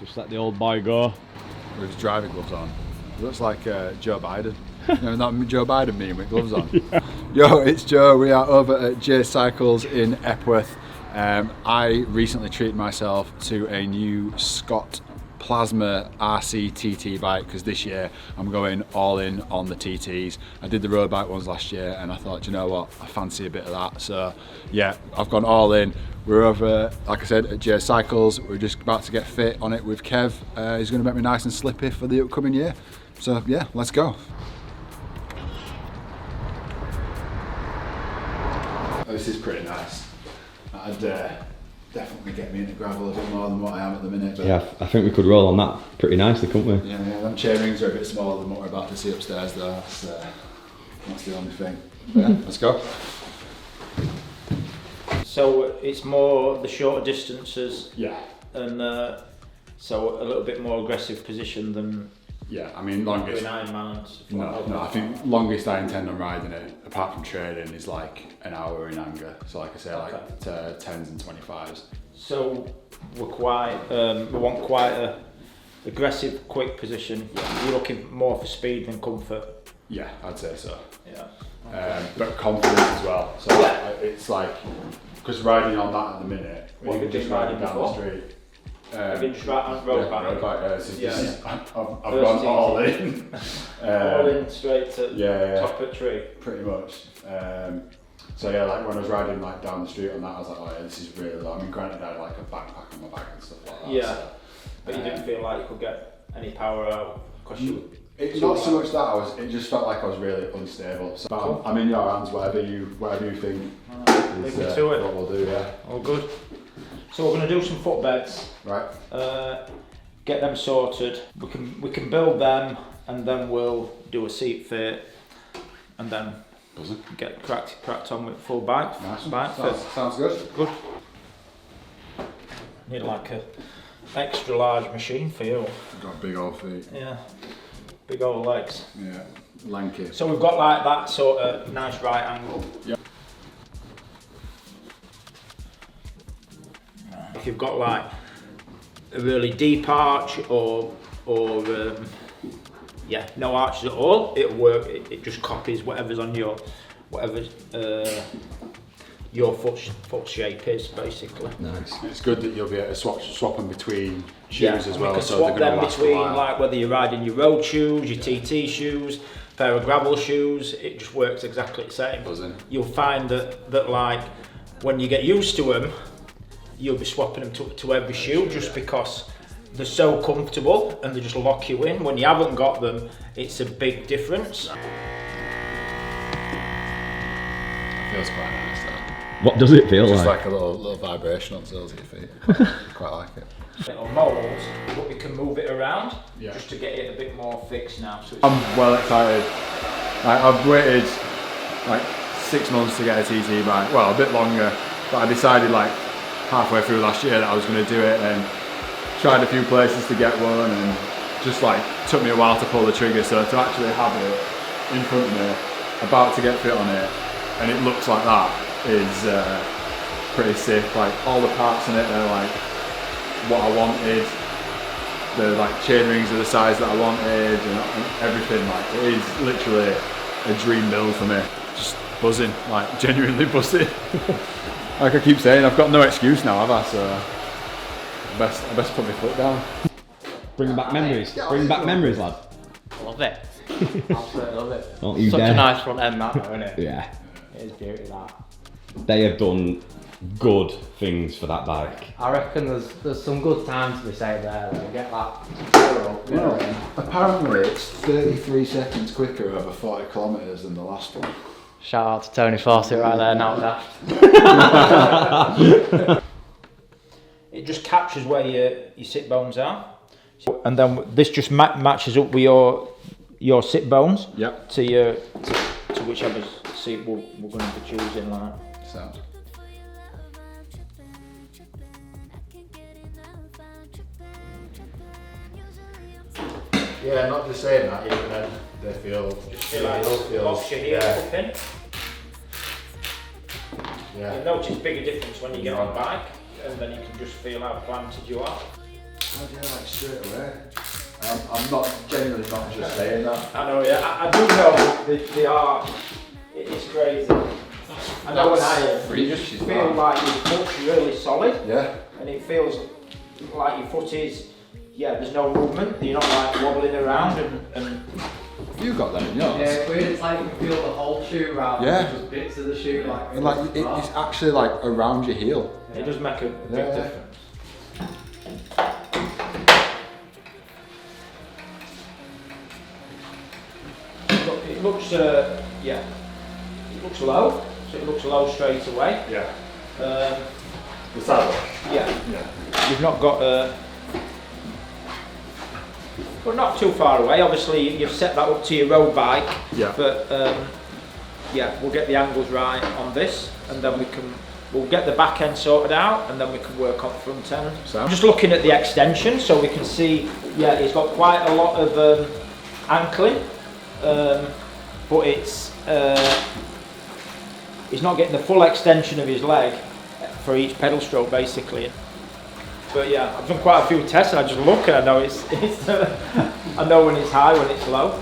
Just let the old boy go. With his driving gloves on. He looks like Joe Biden. No, not Joe Biden meme with gloves on. Yeah. Yo, it's Joe. We are over at J Cycles in Epworth. I recently treated myself to a new Scott Plasma RC TT bike because this year I'm going all in on the TTs. I did the road bike ones last year and I thought, you know what, I fancy a bit of that. So yeah, I've gone all in. We're over, like I said, at J Cycles. We're just about to get fit on it with Kev. He's going to make me nice and slippy for the upcoming year. So yeah, let's go. Oh, this is pretty nice. I'd definitely get me into gravel a bit more than what I am at the minute. But yeah, I think we could roll on that pretty nicely, couldn't we? Yeah, them chain rings are a bit smaller than what we're about to see upstairs though. That's the only thing. But yeah, let's go. So it's more the shorter distances. Yeah. And so a little bit more aggressive position than. Yeah, I mean longest. No, I think longest I intend on riding it, apart from trading, is like an hour in anger. So like I say, like 10s and 25s. So we're quite, we want quite a aggressive, quick position. Yeah. You're looking more for speed than comfort. Yeah, I'd say so. Yeah. But confidence as well. So yeah. It's like, because riding on that at the minute, what you can just ride down the street. I've been just on road bike. Road bike, I've gone all in. All in straight to top of tree. Pretty much. So yeah, like when I was riding like down the street on that, I was like, oh yeah, this is really low. I mean, granted I had like a backpack on my back and stuff like that. Yeah, so, but you didn't feel like you could get any power out? It's not so much that, it just felt like I was really unstable. So cool. I'm in your hands, whatever you think is what we'll do, yeah. All good. So we're going to do some footbeds. Right. Get them sorted. We can build them, and then we'll do a seat fit, and then get cracked on with full bike. Nice. Bike fit. Sounds good. Good. Need like a extra large machine for you. I've got big old feet. Yeah. Big old legs. Yeah. Lanky. So we've got like that sort of nice right angle. Yep. If you've got like a really deep arch or yeah, no arches at all, it'll work. It just copies whatever's on your foot shape is basically. Nice. It's good that you'll be able to swap them between shoes as well. You can swap them between like whether you're riding your road shoes, your TT shoes, pair of gravel shoes. It just works exactly the same. Buzzing. You'll find that like when you get used to them, you'll be swapping them to every shoe just because they're so comfortable and they just lock you in. When you haven't got them, it's a big difference. It feels quite nice though. What does it feel Just like? like a little vibration on the soles of your feet. Quite like it. Little molds, but we can move it around just to get it a bit more fixed now. So I'm well excited. I've waited like 6 months to get a TT bike. Well, a bit longer, but I decided like halfway through last year that I was going to do it and tried a few places to get one and just like took me a while to pull the trigger. So to actually have it in front of me, about to get fit on it, and it looks like that is pretty sick. Like all the parts in it are like what I wanted. The like chain rings are the size that I wanted and everything. Like it is literally a dream build for me. Just buzzing, like genuinely buzzing. Like I keep saying, I've got no excuse now, have I? So I best put my foot down. Bring back memories. Bring back memories, lad. Love it. Absolutely love it. Don't you Such dare. a nice front end, that, isn't it? Yeah. It is beauty, that. They have done good things for that bike. I reckon there's some good times to be said there. Like, get that. Well, apparently it's 33 seconds quicker over 40 kilometres than the last one. Shout out to Tony Fawcett right there, now daft. it just captures where your sit bones are, and then this just matches up with your sit bones. Yep. To whichever seat we're going to be choosing. Like. Sound. Yeah, not just saying that, even then they feel... Just feel like it locks your heel up in. Yeah. You'll notice bigger difference when you get on bike, and then you can just feel how planted you are. yeah, like straight away. I'm not genuinely not just saying that. I know, yeah. I do know they are. It's crazy. I know when you just feel like your foot's really solid. Yeah. And it feels like your foot is, there's no movement. You're not like wobbling around and You got that in yours? Yeah, it's weird. It's like you can feel the whole shoe rather than just bits of the shoe. It's actually like around your heel. it does make a big difference. It looks, it looks low, so it looks low straight away. Yeah. The saddle? Yeah. You've not got but not too far away. Obviously, you've set that up to your road bike. Yeah. But we'll get the angles right on this, and then we'll get the back end sorted out, and then we can work on front end. So? I'm just looking at the extension, so we can see. Yeah, it's got quite a lot of ankling, but he's not getting the full extension of his leg for each pedal stroke, basically. But yeah, I've done quite a few tests and I just look and I know it's I know when it's high, when it's low.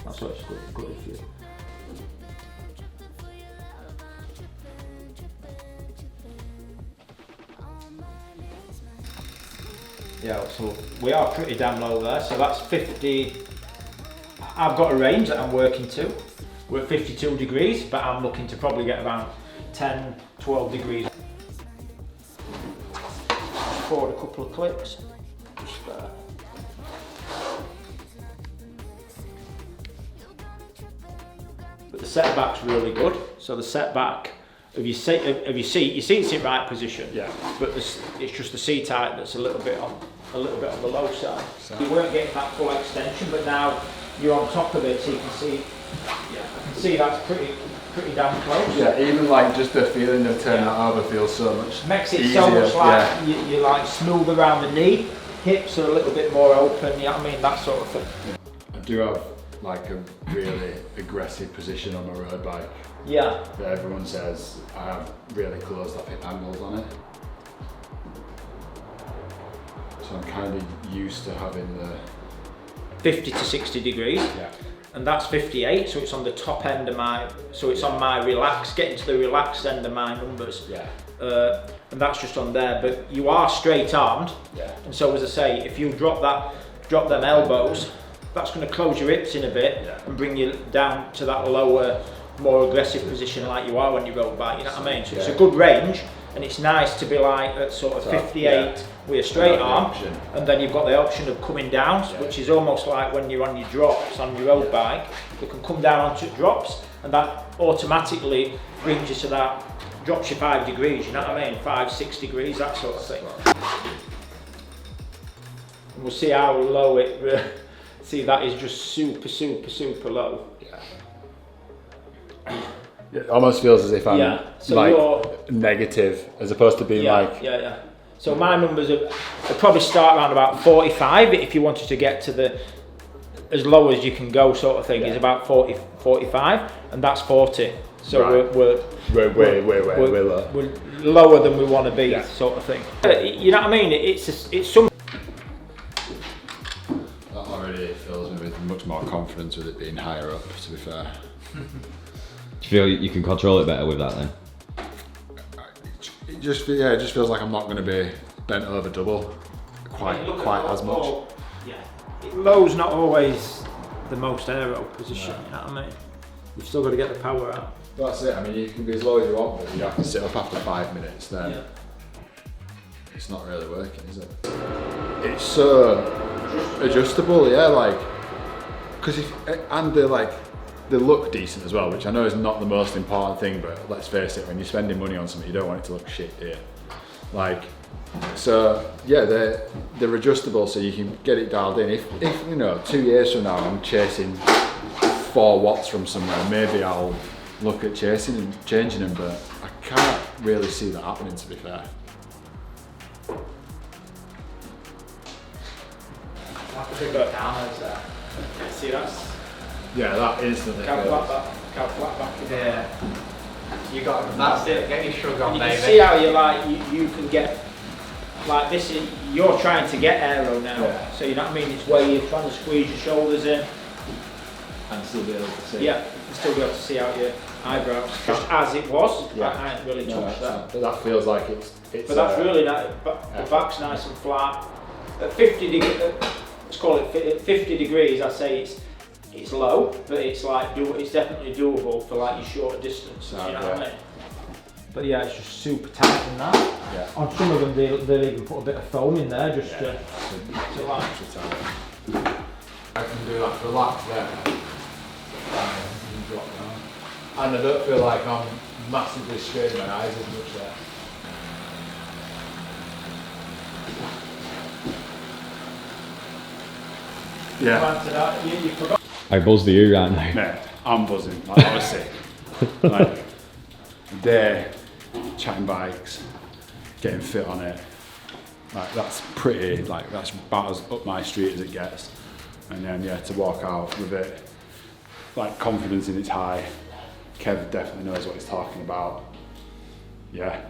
That's what it's good if you. Yeah, so we are pretty damn low there. So that's 50. I've got a range that I'm working to. We're at 52 degrees, but I'm looking to probably get around 10, 12 degrees. Forward a couple of clicks. Just there. But the setback's really good. So the setback of your seat's in right position. Yeah. But it's just the seat height that's a little bit on the low side. So you weren't getting that full extension, but now you're on top of it, so you can see. Yeah, I can see that's pretty damn close. Yeah, even like just the feeling of turning that over feels so much makes it easier. so much like you're like smooth around the knee, hips are a little bit more open. You know what I mean? That sort of thing. I do have like a really aggressive position on my road bike. Yeah. That everyone says I have really closed up hip angles on it. So I'm kind of used to having the 50 to 60 degrees. Yeah. And that's 58, so it's on the top end of it's on my relaxed, getting to the relaxed end of my numbers. Yeah. And that's just on there, but you are straight armed. Yeah. And so as I say, if you drop them elbows, that's going to close your hips in a bit and bring you down to that lower, more aggressive position like you are when you road bike, you know what I mean? So it's a good range, and it's nice to be like at sort of 58 with a straight arm, and then you've got the option of coming down, which is almost like when you're on your drops on your road bike, you can come down onto drops, and that automatically brings you to that, drops you 5 degrees, you know what I mean? 5, 6 degrees, that sort of thing. And we'll see how low it, see that is just super, super, super low. It almost feels as if I'm so like negative as opposed to being like... Yeah. So my numbers are probably start around about 45 if you wanted to get to the as low as you can go sort of thing is about 40, 45, and that's 40. So we're way low. We're lower than we want to be sort of thing. You know what I mean? It's some. That already fills me with much more confidence with it being higher up, to be fair. Do you feel you can control it better with that then? It just feels like I'm not going to be bent over double quite as much. Low's not always the most aero position, you know what I mean? You've still got to get the power out. That's it, I mean you can be as low as you want, but you have to sit up after 5 minutes then. It's not really working, is it? It's so adjustable, like, because they look decent as well, which I know is not the most important thing, but let's face it, when you're spending money on something, you don't want it to look shit, do you? Like, so yeah, they're adjustable, so you can get it dialed in. If you know, 2 years from now I'm chasing 4 watts from somewhere, maybe I'll look at changing them, but I can't really see that happening, to be fair. See that's. Yeah, that instantly. Flat back. Yeah. You got that's it. Get your shrug on, You baby. can see how you like you can get like this. You're trying to get aero now, Yeah. so you know what I mean. It's where you're trying to squeeze your shoulders in. And still be able to see. Yeah, you can still be able to see out your eyebrows just as it was. Yeah. I ain't really touched that. But that feels like it's But that's really nice. The back's nice and flat. At 50 degrees, let's call it 50 degrees. I say it's low, but it's like it's definitely doable for like your shorter distances. You know what I mean? But yeah, it's just super tight in that. Yeah. On some of them, they'll even put a bit of foam in there just to like. I can do that relax there. And I don't feel like I'm massively straining my eyes as much there. Yeah. You forgot. I buzz the ear right now. Mate, I'm buzzing. Like, I was sick. Like, a day chatting bikes, getting fit on it. Like, that's pretty, like, that's about as up my street as it gets. And then, yeah, to walk out with it, like, confidence in its high. Kev definitely knows what he's talking about. Yeah.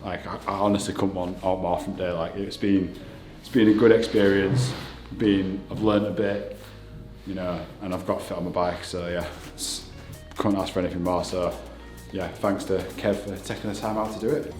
Like, I honestly couldn't want more from day. Like, it's been a good experience. I've learned a bit, you know, and I've got fit on my bike, so yeah, couldn't ask for anything more. So yeah, thanks to Kev for taking the time out to do it.